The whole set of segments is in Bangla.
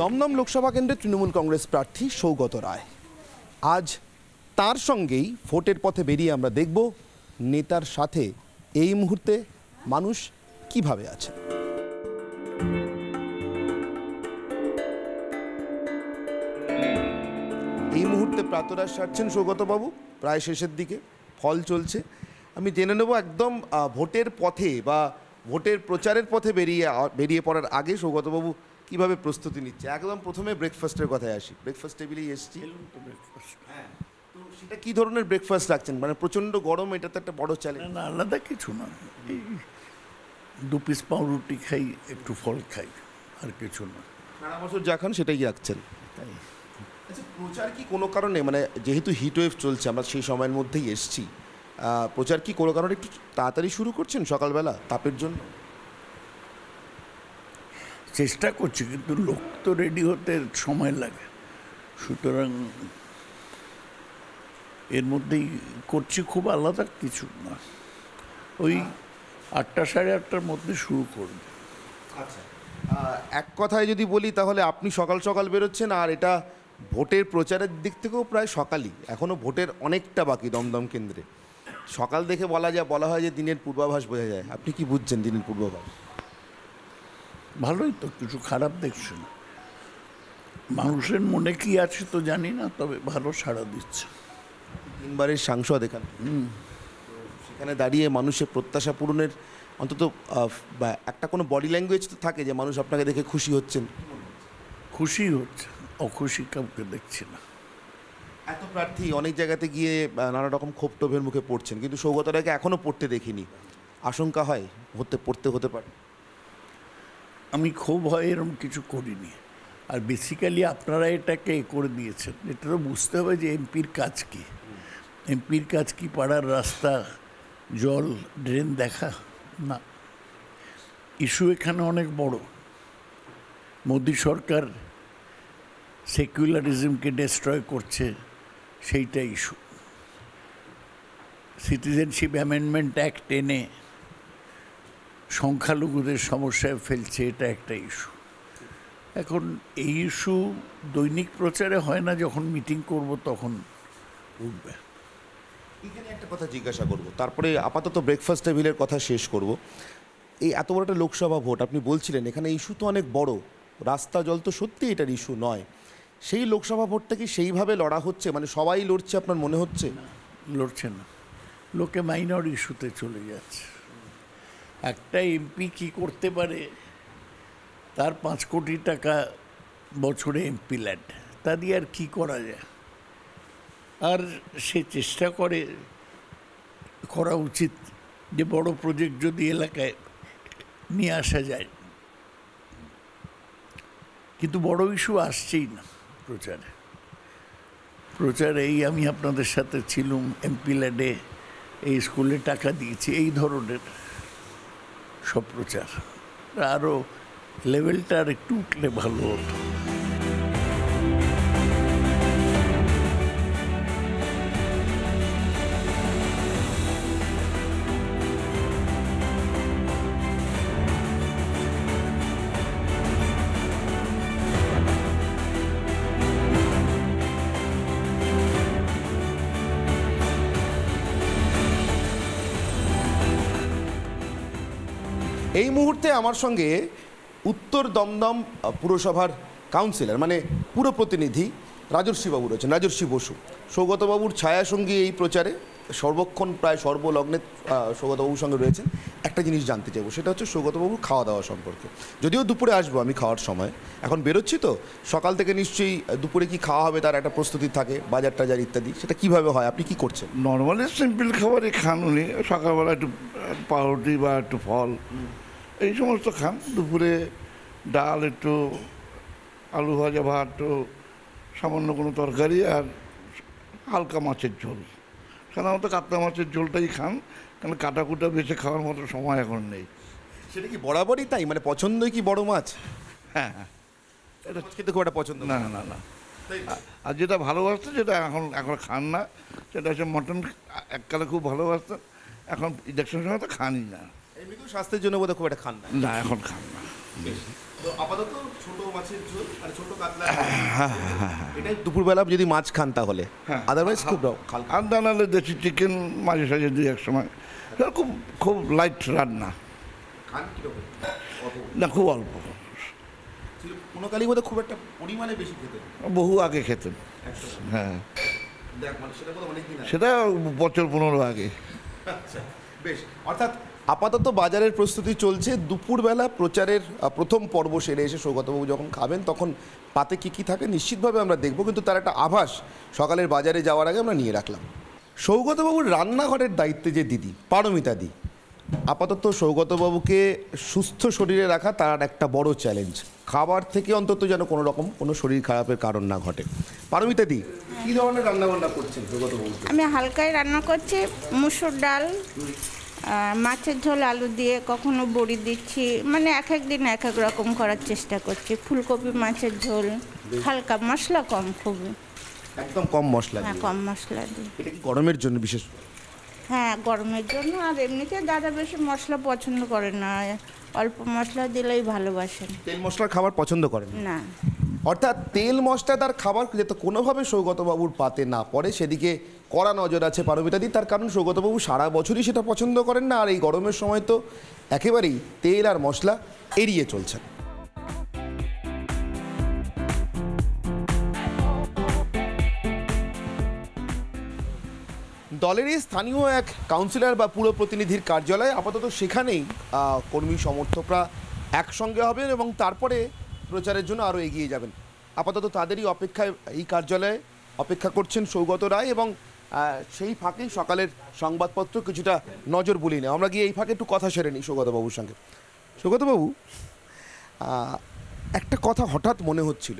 দমদম লোকসভা কেন্দ্রে তৃণমূল কংগ্রেস প্রার্থী সৌগত রায়। আজ তার সঙ্গেই ভোটের পথে বেরিয়ে আমরা দেখব নেতার সাথে এই মুহূর্তে মানুষ কিভাবে আছে। এই মুহূর্তে প্রাতরাশ সারছেন সৌগতবাবু, প্রায় শেষের দিকে, ফল চলছে। আমি জেনে নেব একদম ভোটের পথে বা ভোটের প্রচারের পথে বেরিয়ে পড়ার আগে সৌগতবাবু কিভাবে প্রস্তুতি নিচ্ছে। একদম প্রথমে ব্রেকফাস্টের কথায় আসি। ব্রেকফাস্ট টেবিলেই এসছি, হ্যাঁ, তো সেটা কী ধরনের ব্রেকফাস্ট রাখছেন? মানে প্রচণ্ড গরম, এটা তো একটা বড় চ্যালেঞ্জ। না, আলাদা কিছু না, এই 2 পিস পাউরুটি খাই, একটু ফল খাই, আর কিছু না। সারা বছর যা খান সেটাই রাখছেন। তাই আচ্ছা, প্রচার কি কোনো কারণে, মানে যেহেতু হিটওয়েভ চলছে, আমরা সেই সময়ের মধ্যেই এসছি, প্রচার কি কোনো কারণে একটু তাড়াতাড়ি শুরু করছেন সকালবেলা তাপের জন্য? চেষ্টা করছি, কিন্তু লোক তো রেডি হতে সময় লাগে, সুতরাং এর মধ্যেই করছি, খুব আলাদা কিছু না। ওই 8টা সাড়ে 8টার মধ্যে শুরু করব। আচ্ছা, এক কথায় যদি বলি তাহলে আপনি সকাল সকাল বেরোচ্ছেন, আর এটা ভোটের প্রচারের দিক থেকেও প্রায় সকালই, এখনও ভোটের অনেকটা বাকি দমদম কেন্দ্রে। সকাল দেখে বলা হয় যে দিনের পূর্বাভাস বোঝা যায়। আপনি কি বুঝছেন দিনের পূর্বাভাস? ভালোই তো, কিছু খারাপ দেখছি না। মানুষের মনে কি আছে তো জানি না, তবে ভালো সাড়া দিচ্ছে। 3বারের সাংসদ এখানে, সেখানে দাঁড়িয়ে মানুষের প্রত্যাশা পূরণের অন্তত একটা কোনো বডি ল্যাঙ্গুয়েজ তো থাকে যে মানুষ আপনাকে দেখে খুশি হচ্ছেন। খুশি হচ্ছে, অখুশি কাউকে দেখছি না। এত প্রার্থী অনেক জায়গাতে গিয়ে নানা রকম ক্ষোভ টোভের মুখে পড়ছেন, কিন্তু সৌগত রায়কে এখনও পড়তে দেখিনি। আশঙ্কা হয় হতে পারে? আমি খুব হয় এরকম কিছু করিনি। আর বেসিক্যালি আপনারা এটাকে করে দিয়েছেন, এটা তো বুঝতে হবে যে এমপির কাজ কী। এমপির কাজ কি পাড়ার রাস্তা, জল, ড্রেন দেখা? না, ইস্যু এখানে অনেক বড়। মোদি সরকার সেকুলারিজমকে ডিস্ট্রয় করছে, সেইটা ইস্যু। সিটিজেনশিপ অ্যামেন্ডমেন্ট অ্যাক্ট এনে সংখ্যালঘুদের সমস্যায় ফেলছে, এটা একটা ইস্যু। এখন এই ইস্যু দৈনিক প্রচারে হয় না, যখন মিটিং করব তখন উঠবে। এখানে একটা কথা জিজ্ঞাসা করব, তারপরে আপাতত ব্রেকফাস্ট টেবিলের কথা শেষ করব। এই এত বড় একটা লোকসভা ভোট, আপনি বলছিলেন এখানে ইস্যু তো অনেক বড়, রাস্তা জল তো সত্যি এটার ইস্যু নয়। সেই লোকসভা ভোটটা কি সেইভাবে লড়া হচ্ছে? মানে সবাই লড়ছে আপনার মনে হচ্ছে? লড়ছে না, লোকে মাইনর ইস্যুতে চলে যাচ্ছে। একটা এমপি কি করতে পারে? তার 5 কোটি টাকা বছরে এমপি ল্যান্ড, তা দিয়ে আর কী করা যায়? আর সে চেষ্টা করা উচিত যে বড় প্রজেক্ট যদি এলাকায় নিয়ে আসা যায়, কিন্তু বড় ইস্যু আসছেই না প্রচারে। এই আমি আপনাদের সাথে ছিলুম, এমপি ল্যান্ডে এই স্কুলে টাকা দিয়েছি, এই ধরনের সব প্রচার। আরও লেভেলটা আর একটু উঠলে ভালো হতো। এই মুহূর্তে আমার সঙ্গে উত্তর দমদম পুরসভার কাউন্সিলর, মানে পুরো প্রতিনিধি রাজর্ষিবাবু রয়েছেন, রাজর্ষি বসু। সৌগতবাবুর ছায়াসঙ্গী এই প্রচারে সর্বক্ষণ প্রায় সর্বলগ্নে সৌগতবাবুর সঙ্গে রয়েছেন। একটা জিনিস জানতে চাইবো, সেটা হচ্ছে সৌগতবাবুর খাওয়া দাওয়া সম্পর্কে। যদিও দুপুরে আসবো আমি খাওয়ার সময়, এখন বেরোচ্ছি তো, সকাল থেকে নিশ্চয়ই দুপুরে কি খাওয়া হবে তার একটা প্রস্তুতি থাকে, বাজার টাজার ইত্যাদি, সেটা কিভাবে হয়? আপনি কি করছেন? নর্মালি সিম্পল খাবারই খান উনি। সকালবেলা একটু পাউরুটি বা একটু ফল, এই সমস্ত খান। দুপুরে ডাল, একটু আলু ভাজা, ভাত, একটু সামান্য কোনো তরকারি, আর হালকা মাছের ঝোল। সাধারণত কাতলা মাছের ঝোলটাই খান, কারণ কাটাকুটা বেছে খাওয়ার মতো সময় এখন নেই। সেটা কি বরাবরই তাই? মানে পছন্দই কি বড় মাছ? হ্যাঁ হ্যাঁ, এটা খেতে খুব একটা পছন্দ না না না। আর যেটা ভালোবাসতো, যেটা এখন খান না, সেটা হচ্ছে মটন। এককালে খুব ভালোবাসতেন, এখন ইলেকশনের সময় তো খানই না। এমনিতেও স্বাস্থ্যের জন্য বোধহয় খুব একটা খান না। না, এখন খান না। তো আপাতত ছোট মাছের ঝোল আর ছোট কাতলা, এটাই দুপুরবেলা যদি মাছ খান তাহলে, আদারওয়াইজ খুব হালকা। আর নাহলে দেশি চিকেন মাঝে সাঝে দুই এক সময়, খুব খুব লাইট রান্না, খান কিরকম? না খুব অল্প, কোনো কালী বোধহয় খুব একটা পরিমাণে বেশি খেতে, বহু আগে খেতেন। হ্যাঁ, দেখ মানে সেটা বোধহয় অনেকদিন আগে। সেটা বছর 15 আগে। আচ্ছা, বেশ। অর্থাৎ আপাতত বাজারের প্রস্তুতি চলছে, দুপুরবেলা প্রচারের প্রথম পর্ব সেরে এসে সৌগতবাবু যখন খাবেন তখন পাতে কী কী থাকে নিশ্চিতভাবে আমরা দেখব, কিন্তু তার একটা আভাস সকালের বাজারে যাওয়ার আগে আমরা নিয়ে রাখলাম। সৌগতবাবুর রান্নাঘরের দায়িত্বে যে দিদি পারমিতা দি, আপাতত সৌগতবাবুকে সুস্থ শরীরে রাখা তার একটা বড় চ্যালেঞ্জ। খাবার থেকে অন্তত যেন কোনো রকম কোনো শরীর খারাপের কারণ না ঘটে। পারমিতা দি, কী ধরনের রান্নাবান্না করছেন সৌগতবাবু? আমি হালকাই রান্না করছি, মুসুর ডাল, মাছের ঝোল আলু দিয়ে, কখনো বড়ি দিচ্ছি, মানে এক এক দিন এক এক রকম করার চেষ্টা করছি। ফুলকপি মাছের ঝোল হালকা, মশলা কম, খুবই একদম কম মশলা হ্যাঁ, দিয়ে। কম মশলা দিয়ে। এটা কি গরমের জন্য বিশেষ? হ্যাঁ, গরমের জন্য। আর এমনিতে দাদা বেশি মশলা পছন্দ করে না, অল্প মশলা দিলেই ভালোবাসেন। তেল মশলার খাবার পছন্দ করেন না, অর্থাৎ তেল মশলাদার খাবার যাতে কোনোভাবে সৌগতবাবুর পাতে না পড়ে সেদিকে কড়া নজর আছে পারমিতাদি। তার কারণ সৌগতবাবু সারা বছরই সেটা পছন্দ করেন না, আর এই গরমের সময় তো একেবারেই তেল আর মশলা এড়িয়ে চলছেন। দলেরই স্থানীয় এক কাউন্সিলর বা পুর প্রতিনিধির কার্যালয়, আপাতত সেখানেই কর্মী সমর্থকরা একসঙ্গে হবেন এবং তারপরে প্রচারের জন্য আরও এগিয়ে যাবেন। আপাতত তাদেরই অপেক্ষায় এই কার্যালয়ে অপেক্ষা করছেন সৌগত রায়, এবং সেই ফাঁকেই সকালের সংবাদপত্র কিছুটা নজর বুলিয়ে নেয়। আমরা গিয়ে এই ফাঁকে একটু কথা সেরে নিই সৌগতবাবুর সঙ্গে। সৌগতবাবু, একটা কথা হঠাৎ মনে হচ্ছিল,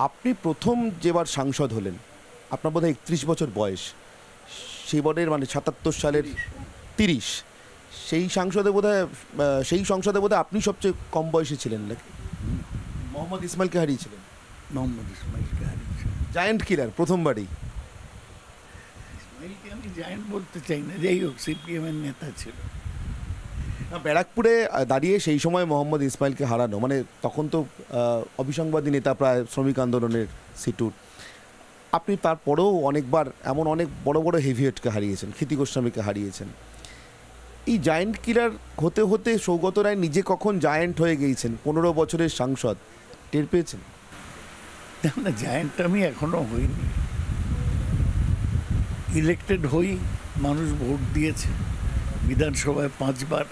আপনি প্রথম যেবার সাংসদ হলেন আপনার বোধহয় 31 বছর বয়স, সেবারের মানে 77 সালের 30, সেই সংসদে বোধহয় আপনি সবচেয়ে কম বয়সে ছিলেন নাকি? মোহাম্মদ ইসমাইলকে হারিয়েছিলেন। মোহাম্মদ ইসমাইলকে হারিয়েছে। Giant killer প্রথমবারই। ইসমাইলকে আমি জায়ান্ট বলতে চাই না, যাই হোক সিপিএমের নেতা ছিল। ব্যারাকপুরে দাঁড়িয়ে সেই সময় মোহাম্মদ ইসমাইলকে হারানো মানে তখন তো অবিসংবাদী নেতা, প্রায় শ্রমিক আন্দোলনের সিটুর। আপনি তারপরেও অনেকবার এমন অনেক বড় বড় হেভিওয়েটকে হারিয়েছেন, ক্ষিতি গোস্বামীকে হারিয়েছেন। এই জায়ান্ট কিলার হতে হতে সৌগত রায় নিজে কখন জায়ান্ট হয়ে গিয়েছেন, 15 বছরের সাংসদ, টের পেয়েছেন? না, জায়ান্ট আমি এখনো হইনি। ইলেক্টেড হই, মানুষ ভোট দিয়েছে, বিধানসভায় 5 বার,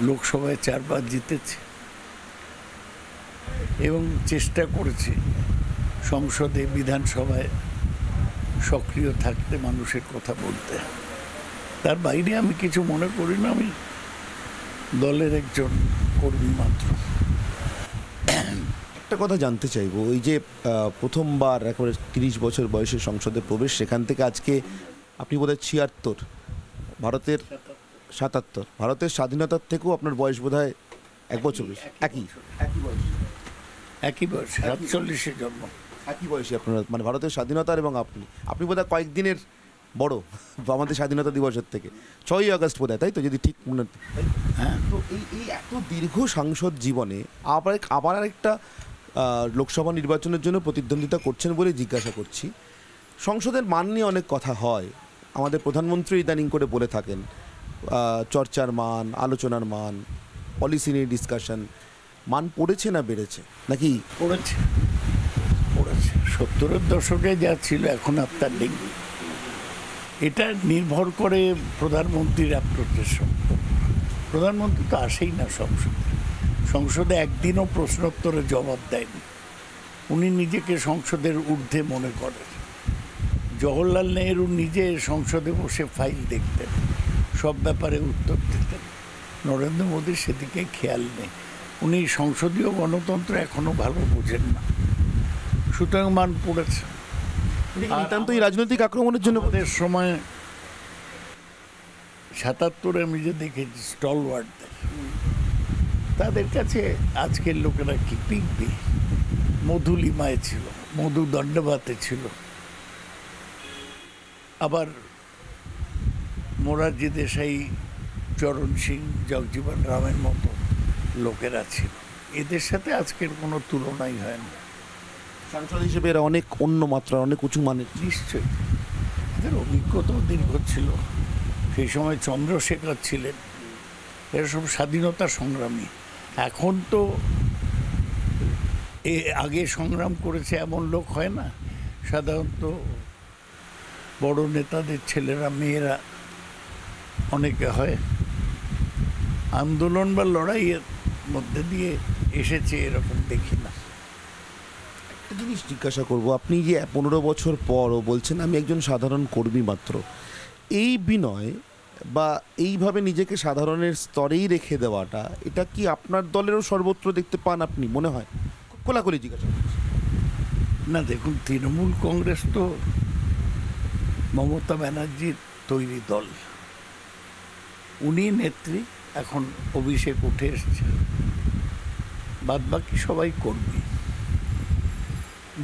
লোকসভায় 4 বার জিতেছে, এবং চেষ্টা করেছি সংসদে বিধানসভায় সক্রিয় থাকতে, মানুষের কথা বলতে। তার বাইরে আমি কিছু মনে করি না, আমি দলের একজন কর্মী মাত্র। একটা কথা জানতে চাইবো, ওই যে প্রথমবার একেবারে 30 বছর বয়সে সংসদে প্রবেশ, সেখান থেকে আজকে আপনি বোধহয় 76, ভারতের 77, ভারতের স্বাধীনতার থেকেও আপনার বয়স বোধহয় 1 বছর বেশি। একই বয়স 47-এ জন্ম। একই বয়সী আপনারা, মানে ভারতের স্বাধীনতার, এবং আপনি বোধহয় কয়েকদিনের বড় আমাদের স্বাধীনতা দিবসের থেকে, 6ই আগস্ট বোধহয়, তাই তো? যদি ঠিক মনে। হ্যাঁ, তো এই এত দীর্ঘ সাংসদ জীবনে আবার আরেকটা লোকসভা নির্বাচনের জন্য প্রতিদ্বন্দ্বিতা করছেন বলে জিজ্ঞাসা করছি। সংসদের মান নিয়ে অনেক কথা হয়, আমাদের প্রধানমন্ত্রী ইদানিং করে বলে থাকেন চর্চার মান, আলোচনার মান, পলিসি নিয়ে ডিসকাশন, মান পড়েছে না বেড়েছে নাকি? পড়েছে। 70-এর দশকে যা ছিল এখন আপনার নেই। এটা নির্ভর করে প্রধানমন্ত্রীর অ্যাপ্রোচের সম্পর্ক। প্রধানমন্ত্রী তো আসেই না সংসদে একদিনও প্রশ্নোত্তরের জবাব দেয়নি। উনি নিজেকে সংসদের ঊর্ধ্বে মনে করেন। জওহরলাল নেহরু নিজে সংসদে বসে ফাইল দেখতেন, সব ব্যাপারে উত্তর দিতেন। নরেন্দ্র মোদীর সেদিকে খেয়াল নেই। উনি সংসদীয় গণতন্ত্র এখনো ভালো বোঝেন না, সুতরাং মান পড়েছে। নিতান্তই রাজনৈতিক আক্রমণের জন্য আমাদের সময় 77-এ আমি যে দেখেছি স্টলওয়ার্ডদের, তাদের কাছে আজকের লোকেরা কি পিকবি। মধু লিমায় ছিল, মধু দণ্ডবাতে ছিল, আবার মোরারজি দেশাই, চরণ সিং, জগজীবন রামের মতো লোকেরা ছিল। এদের সাথে আজকের কোনো তুলনাই হয় না। সাংসদ হিসেবে এরা অনেক অন্য মাত্রা, অনেক উঁচু মানের। নিশ্চয়ই এদের অভিজ্ঞতাও দীর্ঘ ছিল। সেই সময় চন্দ্রশেখর ছিলেন, এরা সব স্বাধীনতা সংগ্রামী। এখন তো আগে সংগ্রাম করেছে এমন লোক হয় না, সাধারণত বড় নেতাদের ছেলেরা মেয়েরা অনেকে হয়। আন্দোলন বা লড়াইয়ের মধ্যে দিয়ে এসেছে এরকম দেখি না। একটা জিনিস জিজ্ঞাসা করব, আপনি যে 15 বছর পরও বলছেন আমি একজন সাধারণ কর্মী মাত্র, এই বিনয় বা এইভাবে নিজেকে সাধারণের স্তরেই রেখে দেওয়াটা, এটা কি আপনার দলেরও সর্বত্র দেখতে পান আপনি, মনে হয়? খোলাখুলি জিজ্ঞাসা করছি। না দেখুন, তৃণমূল কংগ্রেস তো মমতা ব্যানার্জির তৈরি দল, উনি নেত্রী, এখন অভিষেক উঠে এসছে, বাদবাকি সবাই কর্মী,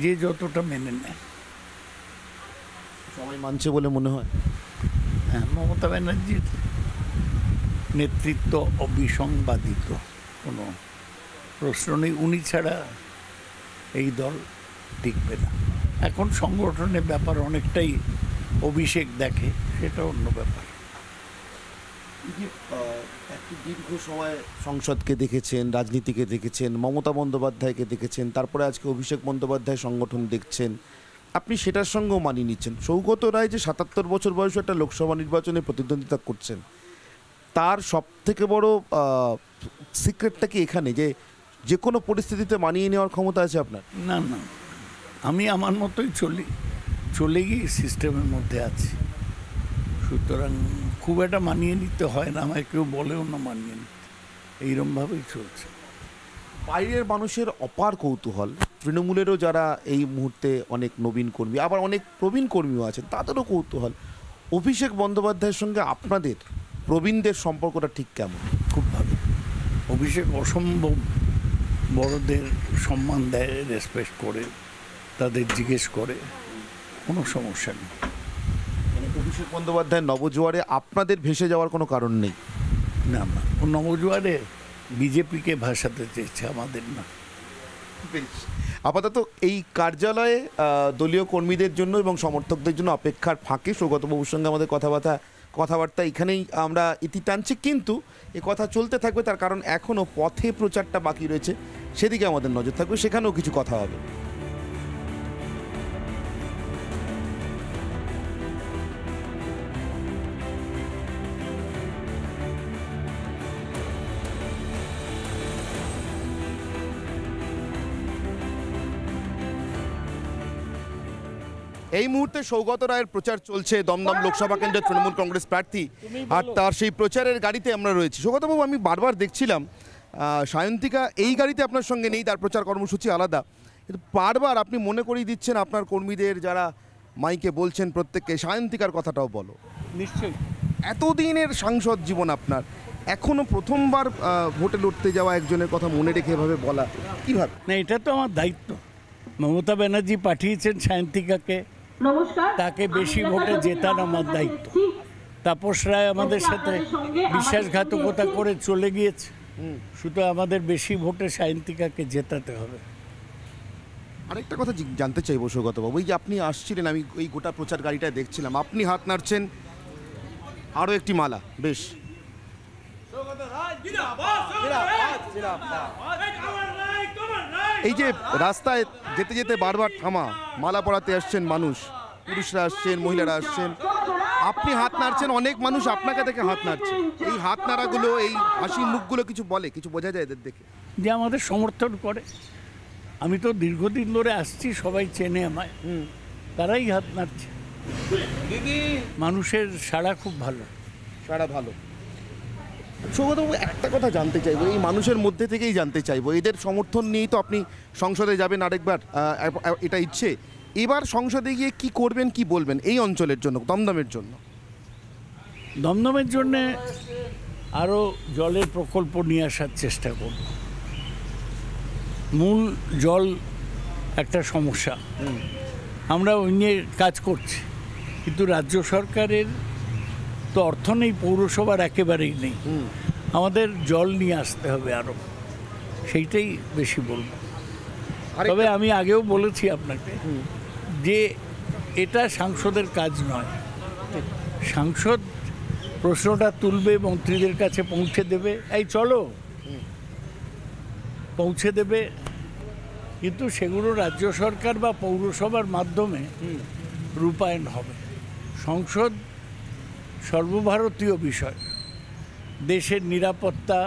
যে যতটা মেনে নেয়। সবাই মানছে বলে মনে হয়? হ্যাঁ, মমতা ব্যানার্জির নেতৃত্ব অবিসংবাদিত, কোনো প্রশ্ন নেই। উনি ছাড়া এই দল টিকবে না। এখন সংগঠনের ব্যাপার অনেকটাই অভিষেক দেখে, সেটা অন্য ব্যাপার। এত দীর্ঘ সময় সংসদকে দেখেছেন, রাজনীতিকে দেখেছেন, মমতা বন্দ্যোপাধ্যায়কে দেখেছেন, তারপরে আজকে অভিষেক বন্দ্যোপাধ্যায় সংগঠন দেখছেন, আপনি সেটার সঙ্গেও মানিয়ে নিচ্ছেন। সৌগত রায় যে 77 বছর বয়সে একটা লোকসভা নির্বাচনে প্রতিদ্বন্দ্বিতা করছেন, তার সব থেকে বড় সিক্রেটটা কি এখানে, যে কোনো পরিস্থিতিতে মানিয়ে নেওয়ার ক্ষমতা আছে আপনার? না না, আমি আমার মতোই চলে গিয়ে সিস্টেমের মধ্যে আছি, সুতরাং খুব একটা মানিয়ে নিতে হয় না, আমায় কেউ বলেও না মানিয়ে নিতে, এইরকমভাবেই চলছে। বাইরের মানুষের অপার কৌতূহল, তৃণমূলেরও যারা এই মুহূর্তে অনেক নবীন কর্মী, আবার অনেক প্রবীণ কর্মীও আছেন, তাদেরও কৌতূহল, অভিষেক বন্দ্যোপাধ্যায়ের সঙ্গে আপনাদের প্রবীণদের সম্পর্কটা ঠিক কেমন? খুব ভালো। অভিষেক অসম্ভব বড়দের সম্মান দেয়, রেসপেক্ট করে, তাদের জিজ্ঞেস করে, কোনো সমস্যা নেই। অভিষেক বন্দ্যোপাধ্যায় নবজোয়ারে আপনাদের ভেসে যাওয়ার কোনো কারণ নেই? না না, ও নবজোয়ারে বিজেপিকে ভাসাতে চেয়েছে, আমাদের না। আপাতত এই কার্যালয়ে দলীয় কর্মীদের জন্য এবং সমর্থকদের জন্য অপেক্ষার ফাঁকে সৌগতবাবুর সঙ্গে আমাদের কথাবার্তা এখানেই আমরা ইতি টানছি, কিন্তু এ কথা চলতে থাকবে, তার কারণ এখনও পথে প্রচারটা বাকি রয়েছে, সেদিকে আমাদের নজর থাকবে, সেখানেও কিছু কথা হবে। এই মুহূর্তে সৌগত রায়ের প্রচার চলছে দমদম লোকসভা কেন্দ্রের তৃণমূল কংগ্রেস প্রার্থী, আর তার সেই প্রচারের গাড়িতে আমরা রয়েছি। সৌগতবাবু, আমি বারবার দেখছিলাম সায়ন্তিকা এই গাড়িতে আপনার সঙ্গে নেই, তার প্রচার কর্মসূচি আলাদা, কিন্তু বারবার আপনি মনে করিয়ে দিচ্ছেন আপনার কর্মীদের, যারা মাইকে বলছেন প্রত্যেককে সায়ন্তিকার কথাটাও বলো। নিশ্চয়ই। এতদিনের সাংসদ জীবন আপনার, এখনও প্রথমবার ভোটে লড়তে যাওয়া একজনের কথা মনে রেখে এভাবে বলা, কীভাবে? না, এটা তো আমার দায়িত্ব। মমতা ব্যানার্জি পাঠিয়েছেন সায়ন্তিকাকে, তাকে বেশি ভোটে জেতান আমার দায়িত্ব। তাপস রায় আমাদের সাথে বিশ্বাসঘাতকতা করে চলে গিয়েছে, শুধু আমাদের বেশি ভোটে সায়ন্তিকাকে জেতাতে হবে। আরেকটা কথা জানতে চাইবো সৌগতবাবু, এই যে আপনি আসছিলেন, আমি এই গোটা প্রচার গাড়িটায় দেখছিলাম, আপনি হাত নাড়ছেন, আরও একটি মালা, বেশ এই যে রাস্তায় যেতে যেতে বারবার থামা, মালা পরাতে আসছেন মানুষ, পুরুষরা আসছেন, মহিলারা আসছেন, আপনি হাত নাড়ছেন, অনেক মানুষ আপনাকে দেখে হাত নাড়ছে, এই হাত নাড়াগুলো, এই হাসি মুখগুলো কিছু বলে, কিছু বোঝা যায় এদের দেখে? যে আমাদের সমর্থন করে, আমি তো দীর্ঘদিন ধরে আসছি, সবাই চেনে আমায়, তারাই হাত নাড়ছে। মানুষের সাড়া খুব ভালো। সাড়া ভালো। সৌগতবাবু, একটা কথা জানতে চাইবো, এই মানুষের মধ্যে থেকেই জানতে চাইবো, এদের সমর্থন নিয়েই তো আপনি সংসদে যাবেন আরেকবার, এটা ইচ্ছে, এবার সংসদে গিয়ে কি করবেন, কি বলবেন এই অঞ্চলের জন্য, দমদমের জন্য? দমদমের জন্যে আরও জলের প্রকল্প নিয়ে আসার চেষ্টা করব। মূল জল একটা সমস্যা, আমরা ওই নিয়ে কাজ করছি, কিন্তু রাজ্য সরকারের তো অর্থ নেই, পৌরসভার একেবারেই নেই, আমাদের জল নিয়ে আসতে হবে আরও। সেইটাই বেশি বলবো। তবে আমি আগেও বলেছি আপনাকে যে এটা সাংসদের কাজ নয়। সাংসদ প্রশ্নটা তুলবে, মন্ত্রীদের কাছে পৌঁছে দেবে, এই চলো পৌঁছে দেবে, কিন্তু সেগুলো রাজ্য সরকার বা পৌরসভার মাধ্যমে রূপায়ণ হবে। সংসদ সর্বভারতীয় বিষয়, দেশের নিরাপত্তা,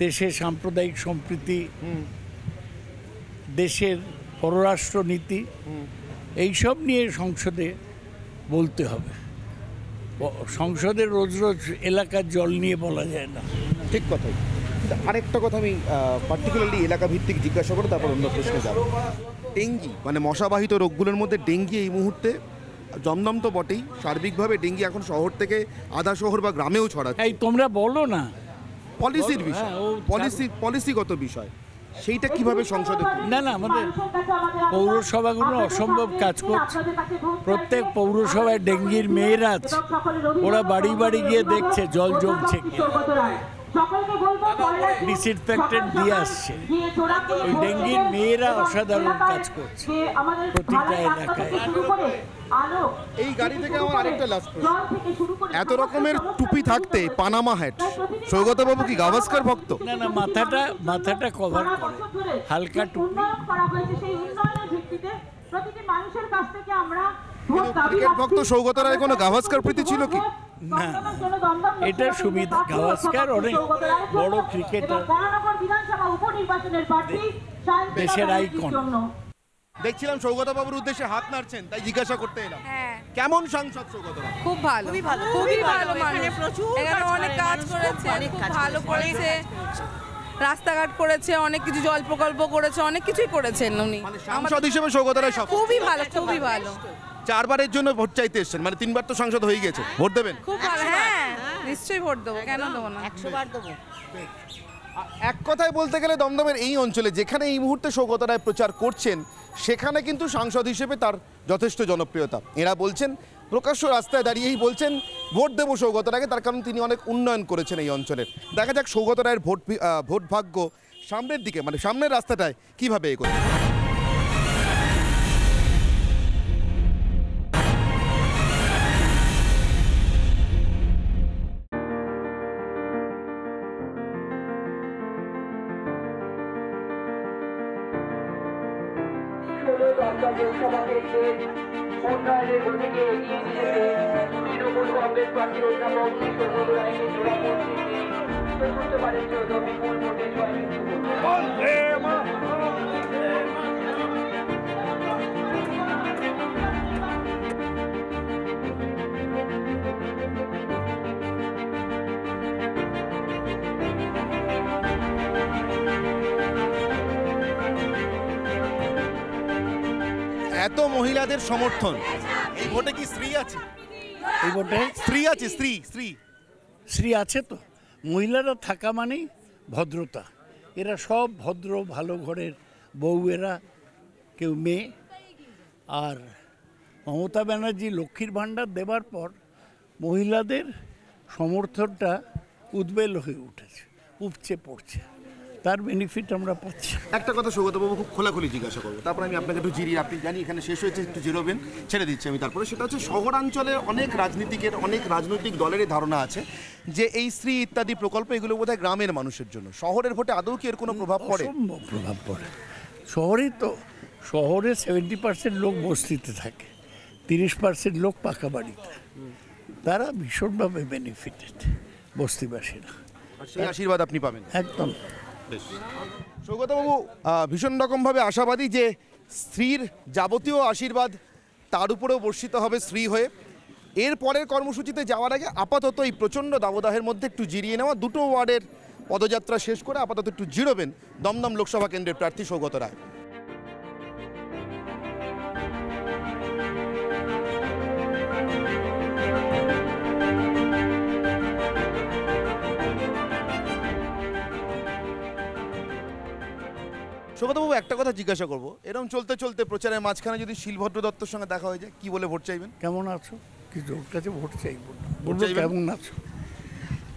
দেশের সাম্প্রদায়িক সম্প্রীতি, দেশের পররাষ্ট্রনীতি, এইসব নিয়ে সংসদে বলতে হবে। সংসদের রোজ রোজ এলাকার জল নিয়ে বলা যায় না। ঠিক কথাই। কিন্তু আরেকটা কথা আমি পার্টিকুলারলি এলাকা ভিত্তিক জিজ্ঞাসা করে তারপর অন্য প্রশ্নে যাব। ডেঙ্গি মানে মশাবাহিত রোগগুলোর মধ্যে ডেঙ্গি এই মুহূর্তে দমদম তো বটেই, সার্বিকভাবে ডেঙ্গি এখন শহর থেকে আধা শহর বা গ্রামেও ছড়াচ্ছে। এই তোমরা বলো না, পলিসির বিষয়, পলিসিগত বিষয়, সেইটা কিভাবে সংসদে? না না, আমাদের পৌরসভাগুলো অসম্ভব কাজ করছে। প্রত্যেক পৌরসভায় ডেঙ্গির মেয়েরা আছে, ওরা বাড়ি বাড়ি গিয়ে দেখছে জল জমছে কি, ডিসইনফেক্টেন্ট দিয়ে আসছে। ওই ডেঙ্গির মেয়েরা অসাধারণ কাজ করছে প্রতিটা এলাকায়। এই গাড়ি থেকে আমার আরেকটা লাস্ট প্রশ্ন, এত রকমের টুপি থাকতে পানামা হ্যাট, সৌগত বাবু কি গাভাস্কার ভক্ত? না না, মাথাটা কভার করে হালকা টুপি। ক্রিকেট ভক্ত সৌগত রায় কোনো গাভাস্কার প্রীতি ছিল কি? না, এটা সুবিধা। গাভাস্কার অনেক বড় ক্রিকেটার, দেশের আইকন। দেখছিলাম সৌগত বাবুর উদ্দেশ্যে হাত নাড়ছেন, তাই জিজ্ঞাসা করতে এলাম। হ্যাঁ, কেমন সাংসদ সৌগত বাবু? খুব ভালো, খুবই ভালো মানুষ। এখানে অনেক কাজ করেছে, খুব ভালো করেছে, রাস্তাঘাট করেছে, অনেক কিছু জল প্রকল্প করেছে, অনেক কিছুই করেছেন উনি। মানে সাংসদ হিসেবে সৌগত রায় সব খুবই ভালো, খুবই ভালো। 4 বারের জন্য ভোট চাইতে এসেছেন, মানে 3 বার তো সাংসদ হয়ে গেছে, ভোট দেবেন? খুব ভালো, হ্যাঁ নিশ্চয়ই ভোট দেবো, কেন দেবো না, 100 বার দেবো। এক কথায় বলতে গেলে দমদমের এই অঞ্চলে যেখানে এই মুহূর্তে সৌগত রায় প্রচার করছেন, সেখানে কিন্তু সাংসদ হিসেবে তার যথেষ্ট জনপ্রিয়তা। এরা বলছেন, প্রকাশ্য রাস্তায় দাঁড়িয়েই বলছেন ভোট দেবো সৌগত রায়কে, তার কারণ তিনি অনেক উন্নয়ন করেছেন এই অঞ্চলের। দেখা যাক সৌগত রায়ের ভোট ভাগ্য সামনের দিকে, মানে সামনের রাস্তাটায় কীভাবে এগোয়। উন্নয়নের গতিকে এগিয়ে নিয়ে যেতে তৃণমূল কংগ্রেস পার্টির অধ্যাপক সৌগত রায়কে জোড়া মন্ত্রীকে চতুর্থবারের জন্য বিপুল ভোটে জয়যুক্ত এত মহিলাদের সমর্থন, এই ভোটে কি স্ত্রী আছে? এই ভোটে স্ত্রী আছে, স্ত্রী আছে তো। মহিলারা থাকা মানেই ভদ্রতা। এরা সব ভদ্র, ভালো ঘরের বউ, এরা কেউ মেয়ে। আর মমতা ব্যানার্জি লক্ষ্মীর ভাণ্ডার দেবার পর মহিলাদের সমর্থনটা উদ্বেল হয়ে উঠেছে, উপচে পড়ছে, তার বেনিফিট আমরা পাচ্ছি। একটা কথা সৌগতবাবু খুব খোলাখুলি জিজ্ঞাসা করবো, তারপরে আমি আপনাকে একটু জিরিয়ে, আপনি জানি এখানে শেষ হয়েছে, একটু জিরোবেন, ছেড়ে দিচ্ছি আমি। তারপরে সেটা হচ্ছে, শহরাঞ্চলে অনেক রাজনৈতিক দলেরই ধারণা আছে যে এই স্ত্রী ইত্যাদি প্রকল্প এগুলো বোধহয় গ্রামের মানুষের জন্য। শহরের ভোটে আদৌ কি এর কোনো প্রভাব পড়ে? অসম্ভব প্রভাব পড়ে। শহরে 70% লোক বস্তিতে থাকে, 30% লোক পাকা বাড়িতে, তারা ভীষণভাবে বেনিফিটেড, বস্তিবাসীরা। সেই আশীর্বাদ আপনি পাবেন একদম। সৌগতবাবু ভীষণ রকমভাবে আশাবাদী যে স্ত্রীর যাবতীয় আশীর্বাদ তার উপরেও বর্ষিত হবে স্ত্রী হয়ে। এর পরের কর্মসূচিতে যাওয়ার আগে আপাতত এই প্রচণ্ড দাবদাহের মধ্যে একটু জিরিয়ে নেওয়া, 2টো ওয়ার্ডের পদযাত্রা শেষ করে আপাতত একটু জিরোবেন দমদম লোকসভা কেন্দ্রের প্রার্থী সৌগত রায়। সৌগতবাবু একটা কথা জিজ্ঞাসা করবো, এরকম চলতে চলতে প্রচারের মাঝখানে যদি শিলভদ্র দত্তর সঙ্গে দেখা হয়ে যায়, কি বলে ভোট চাইবেন? কেমন আছো? কিছু ওর কাছে ভোট চাইব না, ভোট বলবো চাইবেন? কেমন আছো।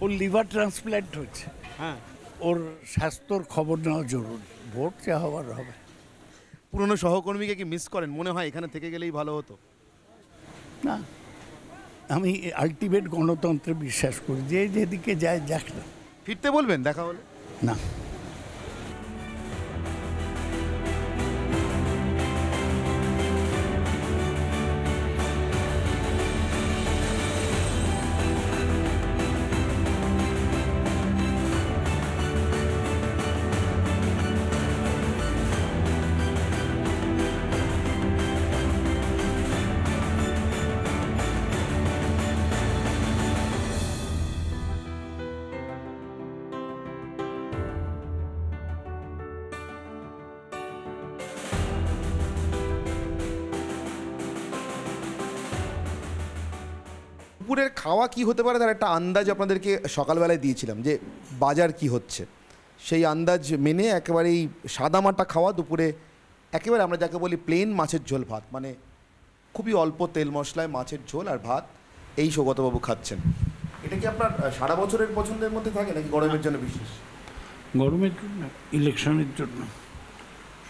ওর লিভার ট্রান্সপ্ল্যান্ট হচ্ছে, হ্যাঁ, ওর স্বাস্থ্যর খবর নেওয়া জরুরি। ভোট যা হওয়ার হবে। পুরনো সহকর্মীকে কি মিস করেন? মনে হয় এখানে থেকে গেলেই ভালো হতো। না, আমি আলটিমেট গণতন্ত্রে বিশ্বাস করি, যে যেদিকে যায় যাক না। ফিরতে বলবেন দেখা হলে? না, দুপুরের খাওয়া কি হতে পারে তার একটা আন্দাজ আপনাদেরকে সকালবেলায় দিয়েছিলাম, যে বাজার কি হচ্ছে সেই আন্দাজ মেনে একেবারেই সাদামাটা খাওয়া। দুপুরে একেবারে আমরা যাকে বলি প্লেন মাছের ঝোল ভাত, মানে খুবই অল্প তেল মশলায় মাছের ঝোল আর ভাত, এই সৌগতবাবু খাচ্ছেন। এটা কি আপনার সারা বছরের পছন্দের মধ্যে থাকে নাকি গরমের জন্য বিশেষ? গরমের জন্য, ইলেকশনের জন্য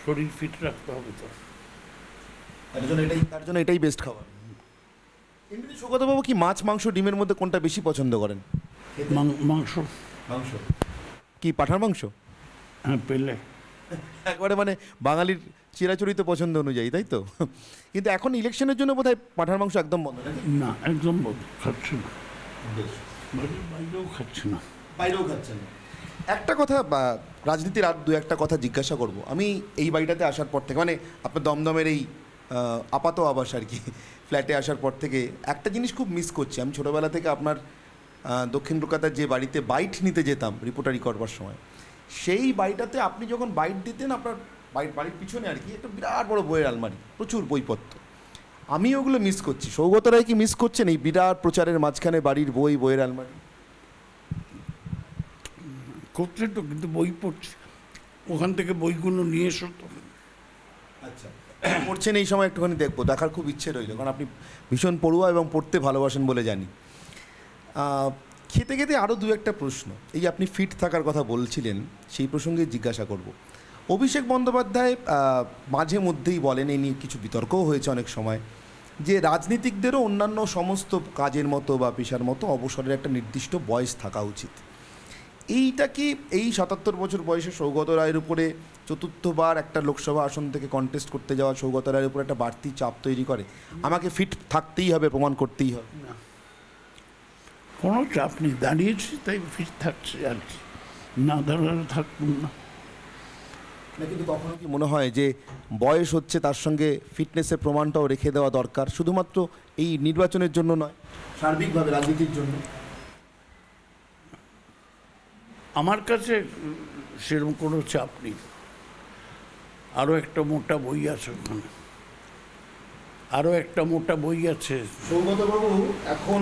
শরীর ফিট রাখতে হবে, তো তার জন্য এটাই বেস্ট খাবার। এমনিতে সৌগতবাবু কি মাছ মাংস ডিমের মধ্যে কোনটা বেশি পছন্দ করেন? মাংস। মাংস কি পাঁঠার মাংস? হ্যাঁ, পেলে একবারে মানে বাঙালির চিরাচরিত পছন্দ অনুযায়ী, তাই তো? কিন্তু এখন ইলেকশনের জন্য বোধহয় পাঁঠার মাংস একদম বন্ধ নাকি? না, একদম খাচ্ছে না, বাইরেও খাচ্ছে না। বাইরেও খাচ্ছেন না। একটা কথা রাজনীতির আর দু একটা কথা জিজ্ঞাসা করব। আমি এই বাড়িটাতে আসার পর থেকে, মানে আপনার দমদমের এই আপাত আবাস আর কি, ফ্ল্যাটে আসার পর থেকে একটা জিনিস খুব মিস করছি। আমি ছোটোবেলা থেকে আপনার দক্ষিণ কলকাতার যে বাড়িতে বাইট নিতে যেতাম রিপোর্টারি করবার সময়, সেই বাড়িটাতে আপনি যখন বাইট দিতেন, আপনার বাড়ির পিছনে আর কি একটা বিরাট বড় বইয়ের আলমারি, প্রচুর বইপত্র। আমি ওগুলো মিস করছি। সৌগত রায় কি মিস করছেন এই বিরাট প্রচারের মাঝখানে বাড়ির বইয়ের আলমারি? করছে তো, কিন্তু বই পড়ছে, ওখান থেকে বইগুলো নিয়ে এসো তো। আচ্ছা, পড়ছেন এই সময় একটুখানি দেখবো, দেখার খুব ইচ্ছে রইল, কারণ আপনি ভীষণ পড়ুয়া এবং পড়তে ভালোবাসেন বলে জানি। খেতে খেতে আরও দু একটা প্রশ্ন, এই আপনি ফিট থাকার কথা বলছিলেন, সেই প্রসঙ্গে জিজ্ঞাসা করব। অভিষেক বন্দ্যোপাধ্যায় মাঝে মধ্যেই বলেন, এই নিয়ে কিছু বিতর্কও হয়েছে অনেক সময়, যে রাজনীতিকদেরও অন্যান্য সমস্ত কাজের মতো বা পেশার মতো অবসরের একটা নির্দিষ্ট বয়স থাকা উচিত। এইটা কি এই ৭৭ বছর বয়সে সৌগত রায়ের উপরে চতুর্থবার একটা লোকসভা আসন থেকে কন্টেস্ট করতে যাওয়া সৌগত রায়ের উপরে একটা বাড়তি চাপ তৈরি করে? আমাকে ফিট থাকতেই হবে, প্রমাণ করতেই হবে? না, কোনো চাপ নেই, দাঁড়িয়েছি তাই ফিট থাকছে আর কি, না দাঁড়ালে থাকতুম না। কিন্তু কখনো কি মনে হয় যে বয়স হচ্ছে, তার সঙ্গে ফিটনেসের প্রমাণটাও রেখে দেওয়া দরকার, শুধুমাত্র এই নির্বাচনের জন্য নয়, সার্বিকভাবে রাজনীতির জন্য? আমার কাছে সেরকম কোনো চাপ নেই। আরও একটা মোটা বই আছে ওখানে, আরও একটা মোটা বই আছে। সৌগতবাবু এখন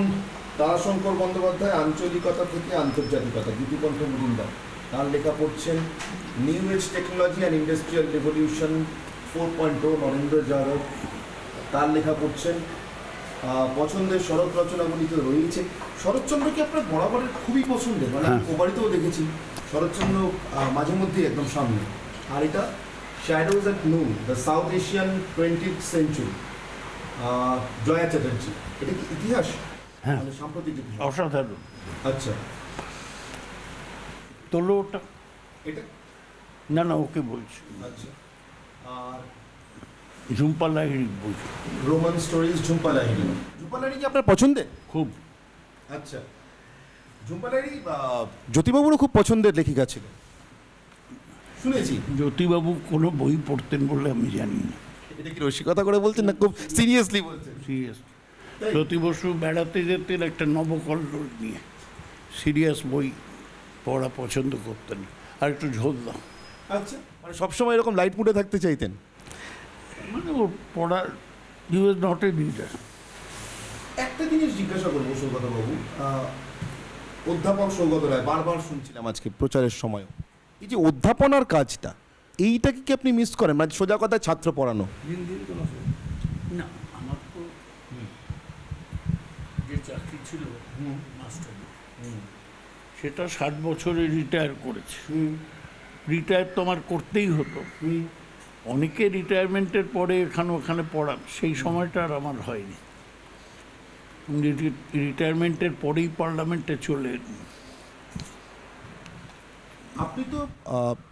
তারাশঙ্কর বন্দ্যোপাধ্যায় আঞ্চলিকতা থেকে আন্তর্জাতিকতা, গীতিকণ্ঠ মজুমদার, তার লেখা পড়ছেন। New age technology and industrial revolution 4.0 Narendra Yadav, তার লেখা পড়ছেন। পছন্দের শরৎ রচনাগুলি তো রয়েছে। শরৎচন্দ্র কি আপনার বরাবরের খুবই পছন্দের? মানে ও বাড়িতেও দেখেছি শরৎচন্দ্র মাঝে মধ্যেই একদম সামনে। আর এটা shadows at noon, the South Asian 20th century, Jaya Chatterjee. এটা কি ইতিহাস? হ্যাঁ, মানে সাম্প্রতিক ইতিহাস। অসাধারণ। আচ্ছা, তোলো ওটা। এটা না না, ওকে বলছি। আচ্ছা, আর ঝুম্পা লাহিড়ি বই, রোমান স্টোরিজ, ঝুম্পা লাহিড়ি। ঝুম্পা লাহিড়ি কি আপনার পছন্দের? খুব। আচ্ছা, ঝুম্পা লাহিড়ি জ্যোতিবাবুরও খুব পছন্দের লেখিকা ছিল শুনেছি। জ্যোতিবাবু কোনো বই পড়তেন বলে আমি জানি না। এটা কি রসিকতা করে বলছেন না খুব সিরিয়াসলি বলছেন? সিরিয়াস। জ্যোতি বসু বেড়াতে যেতেন একটা নবকল্লোল নিয়ে, সিরিয়াস বই পড়া পছন্দ করতেন, আর একটু ঝোল দাও। আচ্ছা, মানে সবসময় এরকম লাইট মুডে থাকতে চাইতেন? মানে ওর পড়ার, হি ওয়াজ নট এ রিডার। একটা জিনিস জিজ্ঞাসা করবো সৌগতবাবু, অধ্যাপক সৌগত রায়, বারবার শুনছিলাম আজকে প্রচারের সময়, এই যে অধ্যাপনার কাজটা, এইটাকে কি আপনি মিস করেন? মানে সোজা কথায় ছাত্র পড়ানো। না, আমার তো যে চাকরি ছিল মাস্টার, সেটা 60 বছরে রিটায়ার করেছে। রিটায়ার তো আমার করতেই হতো। অনেকে রিটায়ারমেন্টের পরে ওখানে পড়ান, সেই সময়টা আর আমার হয়নি। রিটায়ারমেন্টের পরেই পার্লামেন্টে চলে এলাম। আপনি তো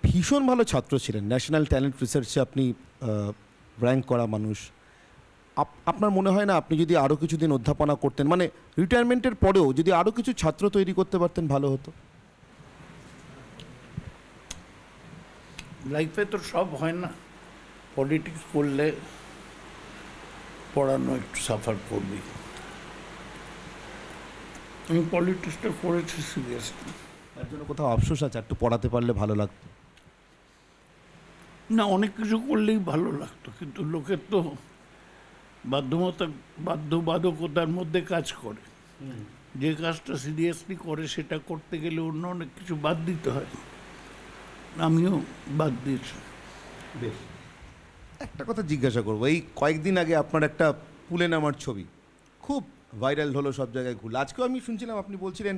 ভীষণ ভালো ছাত্র ছিলেন, ন্যাশনাল ট্যালেন্ট রিসার্চে আপনি র্যাঙ্ক করা মানুষ। আপনার মনে হয় না আপনি যদি আরও কিছুদিন অধ্যাপনা করতেন, মানে রিটায়ারমেন্টের পরেও যদি আরও কিছু ছাত্র তৈরি করতে পারতেন, ভালো হতো? লাইফে তো সব হয় না, পলিটিক্স করলে পড়ানো একটু সাফার করবি। আমি পলিটিক্সটা করেছি সিরিয়াসলি। তার জন্য কোথাও আফসোস আছে, একটু পড়াতে পারলে ভালো লাগতো? না, অনেক কিছু করলেই ভালো লাগতো, কিন্তু লোকের তো বাধ্যবাধকতার মধ্যে কাজ করে। যে কাজটা সিরিয়াসলি করে সেটা করতে গেলে অন্য অনেক কিছু বাদ দিতে হয়। আমিও বাদ দিয়েছি। বেশ, একটা কথা জিজ্ঞাসা করবো। এই কয়েকদিন আগে আপনার একটা পুলে নামার ছবি খুব ভাইরাল হলো, সব জায়গায় ঘুরল। আজকেও আমি শুনছিলাম আপনি বলছিলেন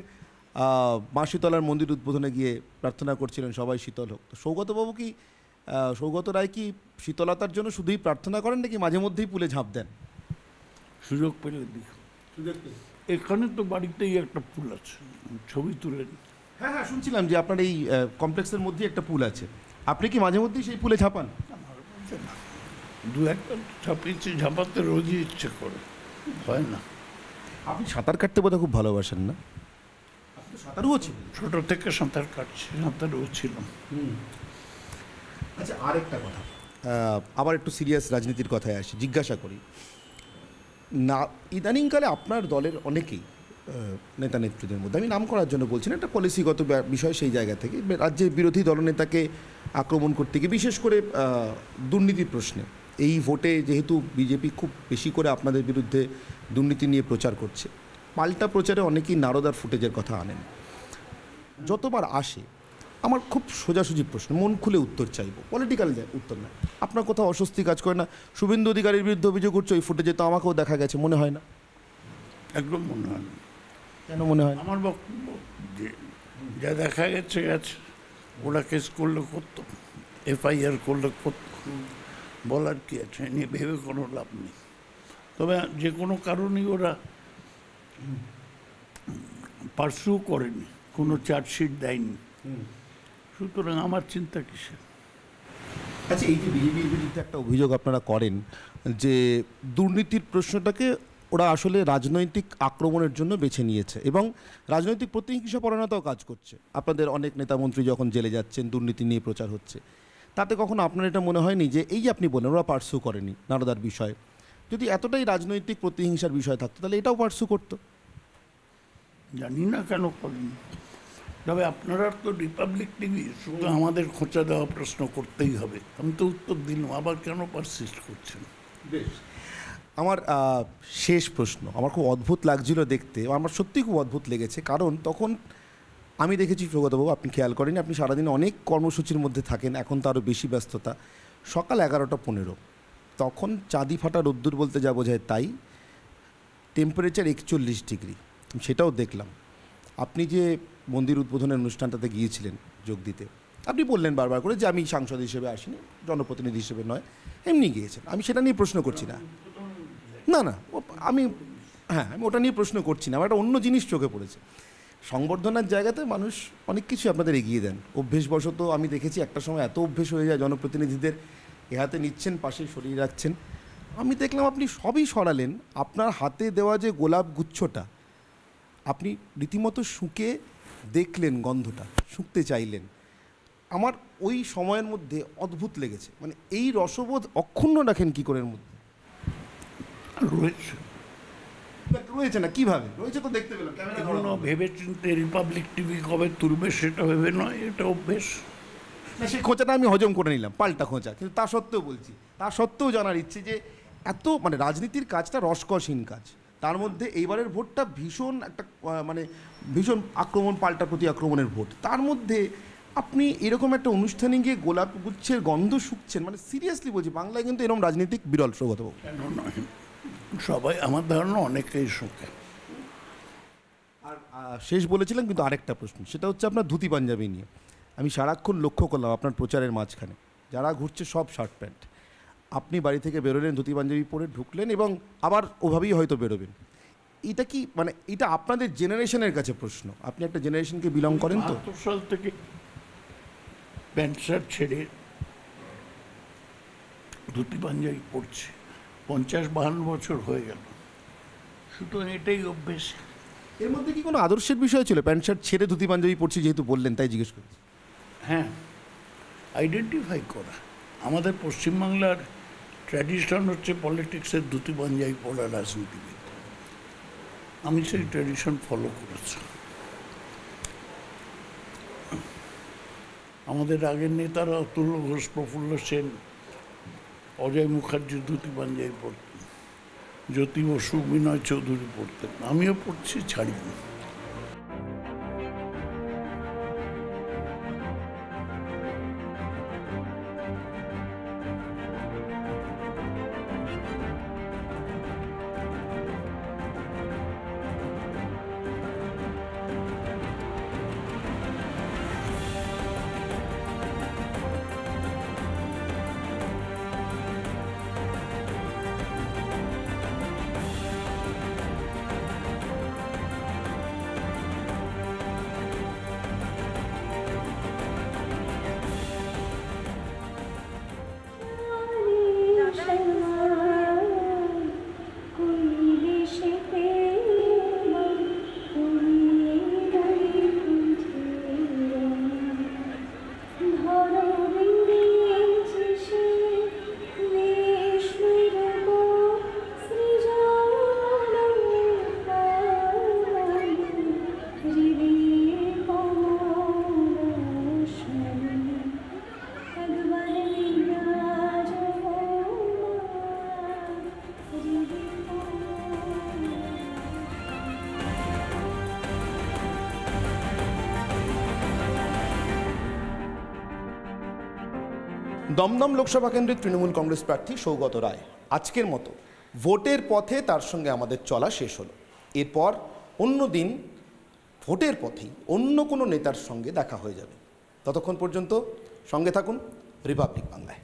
মা শীতলার মন্দির উদ্বোধনে গিয়ে প্রার্থনা করছিলেন সবাই শীতল হোক। তো সৌগত রায় কি শীতলতার জন্য শুধুই প্রার্থনা করেন, নাকি মাঝে মধ্যেই পুলে ঝাঁপ দেন? সুযোগ পেলে দিই। এখানে তো বাড়িতেই একটা পুল আছে, ছবি তুলে নিই। হ্যাঁ হ্যাঁ, শুনছিলাম যে আপনার এই কমপ্লেক্সের মধ্যে একটা পুল আছে। আপনি কি মাঝে মধ্যেই সেই পুলে ঝাঁপান? দু একটা ঝাঁপিয়েছি, ঝাঁপাতে রোজই ইচ্ছে করে, হয় না। আপনি সাঁতার কাটতে বোধহয় খুব ভালোবাসেন, না? আপনি তো সাঁতারুও ছিলেন। ছোট থেকে সাঁতার কাটছি, সাঁতারও ছিলাম। আচ্ছা, আরেকটা কথা, আবার একটু সিরিয়াস রাজনীতির কথায় আসি, জিজ্ঞাসা করি না। ইদানিংকালে আপনার দলের অনেকেই নেতা নেত্রীদের মধ্যে, আমি নাম করার জন্য বলছি না, একটা পলিসিগত বিষয়, সেই জায়গা থেকে রাজ্যের বিরোধী দলনেতাকে আক্রমণ করতে গিয়ে, বিশেষ করে দুর্নীতির প্রশ্নে, এই ভোটে যেহেতু বিজেপি খুব বেশি করে আপনাদের বিরুদ্ধে দুর্নীতি নিয়ে প্রচার করছে, পাল্টা প্রচারে অনেকেই নারদার ফুটেজের কথা আনেন। যতবার আসে আমার খুব সোজাসুজি প্রশ্ন, মন খুলে উত্তর চাইব, পলিটিক্যাল উত্তর না। আপনার কোথাও অস্বস্তি কাজ করে না? শুভেন্দু অধিকারীর বিরুদ্ধে অভিযোগ করছে, ওই ফুটেজে তো আমাকেও দেখা গেছে, মনে হয় না? একদম মনে হয় না। কেন মনে হয়? আমার বক্তব্য যে যা দেখা গেছে গেছে, ওরা কেস করলে করতো, FIR করলে করতো, বলার কি আছে, নিয়ে ভেবে কোনো লাভ নেই। তবে যে কোনো কারণেই ওরা পার্সু করেনি, কোনো চার্জশিট দেয়নি, সুতরাং আমার চিন্তা কিসের? আচ্ছা, এই যে বিজেপির বিরুদ্ধে একটা অভিযোগ আপনারা করেন যে দুর্নীতির প্রশ্নটাকে ওরা আসলে রাজনৈতিক আক্রমণের জন্য বেছে নিয়েছে এবং রাজনৈতিক প্রতিহিংসা পরায়ণতাও কাজ করছে। আপনাদের অনেক নেতামন্ত্রী যখন জেলে যাচ্ছেন, দুর্নীতি নিয়ে প্রচার হচ্ছে, তাতে কখনো আপনার এটা মনে হয়নি যে এই যে আপনি বলেন ওরা পার্সু করেনি নারদার বিষয়, যদি এতটাই রাজনৈতিক প্রতিহিংসার বিষয় থাকতো তাহলে এটাও পার্সু করতো? জানি না কেন করেনি। তবে আপনারা তো রিপাবলিক টিভি, শুধু আমাদের খোঁচা দেওয়া প্রশ্ন করতেই হবে। আমি তো উত্তর দিলাম, আবার কেন পারসিস্ট করছেন? বেশ, আমার শেষ প্রশ্ন, আমার খুব অদ্ভুত লাগছিল দেখতে, আমার সত্যিই খুব অদ্ভুত লেগেছে, কারণ তখন আমি দেখেছি সৌগতবাবু, আপনি খেয়াল করেন, আপনি সারাদিন অনেক কর্মসূচির মধ্যে থাকেন, এখন তো আরও বেশি ব্যস্ততা। সকাল 11:15, তখন চাঁদি ফাটা রোদ্দুর বলতে যা বোঝায় তাই, টেম্পারেচার 41 ডিগ্রি, সেটাও দেখলাম। আপনি যে মন্দির উদ্বোধনের অনুষ্ঠানটাতে গিয়েছিলেন যোগ দিতে, আপনি বললেন বারবার করে যে আমি সাংসদ হিসেবে আসিনি, জনপ্রতিনিধি হিসেবে নয়, এমনি গিয়েছেন। আমি সেটা নিয়ে প্রশ্ন করছি না, না আমি ওটা নিয়ে প্রশ্ন করছি না। আমার একটা অন্য জিনিস চোখে পড়েছে, সংবর্ধনার জায়গাতে মানুষ অনেক কিছু আপনাদের এগিয়ে দেন অভ্যেসবশত। আমি দেখেছি একটা সময় এত অভ্যেস হয়ে যায় জনপ্রতিনিধিদের, এ হাতে নিচ্ছেন, পাশে সরিয়ে রাখছেন। আমি দেখলাম আপনি সবই সরালেন, আপনার হাতে দেওয়া যে গোলাপ গুচ্ছটা আপনি রীতিমতো শুঁকে দেখলেন, গন্ধটা শুঁকতে চাইলেন। আমার ওই সময়ের মধ্যে অদ্ভুত লেগেছে, মানে এই রসবোধ অক্ষুণ্ণ রাখেন কী করে? এর মধ্যে রয়েছে না, কিভাবে রয়েছে তো দেখতে পেলাম। এখনো ভেবে চিন্তে রিপাবলিক টিভি কবে তুলবে সেটা ভেবে নয়, এটা অভ্যেস না। সেই খোঁচাটা আমি হজম করে নিলাম, পাল্টা খোঁচা, কিন্তু তা সত্ত্বেও বলছি, তা সত্ত্বেও জানার ইচ্ছে যে এত মানে রাজনীতির কাজটা রসকসহীন কাজ, তার মধ্যে এইবারের ভোটটা ভীষণ একটা মানে ভীষণ আক্রমণ, পাল্টা প্রতি আক্রমণের ভোট, তার মধ্যে আপনি এরকম একটা অনুষ্ঠানে গিয়ে গোলাপ গুচ্ছের গন্ধ শুকছেন, মানে সিরিয়াসলি বলছি, বাংলায় কিন্তু এরকম রাজনীতিক বিরল সৌগতবাবু। কেন নয়, সবাই, আমার ধারণা অনেকেই শুকে। আর শেষ বলেছিলাম, কিন্তু আরেকটা প্রশ্ন, সেটা হচ্ছে আপনার ধুতি পাঞ্জাবি নিয়ে। আমি সারাক্ষণ লক্ষ্য করলাম আপনার প্রচারের মাঝখানে যারা ঘুরছে সব শার্ট প্যান্ট, আপনি বাড়ি থেকে বেরোলেন ধুতি পাঞ্জাবি পরে ঢুকলেন এবং আবার ওভাবেই হয়তো বেরোবেন। এটা কি মানে এটা আপনাদের জেনারেশনের কাছে প্রশ্ন, আপনি একটা জেনারেশনকে বিলং করেন তো? ৭২ সাল থেকে প্যান্ট শার্ট ছেড়ে ধুতি পাঞ্জাবি পরছে, ৫০-৫২ বছর হয়ে গেল, সুতরাং এটাই অভ্যেস। এর মধ্যে কি কোনো আদর্শের বিষয় ছিল? প্যান্ট শার্ট ছেড়ে ধুতি পাঞ্জাবি পড়ছি যেহেতু বললেন, তাই জিজ্ঞেস করছি। হ্যাঁ, আইডেন্টিফাই করা। আমাদের পশ্চিমবাংলার ট্র্যাডিশন হচ্ছে পলিটিক্সের ধুতি পাঞ্জাবি পড়া রাজনীতিবিদ। আমি সেই ট্র্যাডিশন ফলো করেছি। আমাদের আগের নেতারা অতুল্য ঘোষ, প্রফুল্ল সেন, অজয় মুখার্জি ধুতি পাঞ্জাবি পড়তেন, জ্যোতি বসু, বিনয় চৌধুরী পড়তেন, আমিও পড়ছি, ছাড়িনি। দমদম লোকসভা কেন্দ্রের তৃণমূল কংগ্রেস প্রার্থী সৌগত রায়। আজকের মতো ভোটের পথে তার সঙ্গে আমাদের চলা শেষ হলো। এরপর অন্য দিন ভোটের পথেই অন্য কোনো নেতার সঙ্গে দেখা হয়ে যাবে। ততক্ষণ পর্যন্ত সঙ্গে থাকুন রিপাবলিক বাংলায়।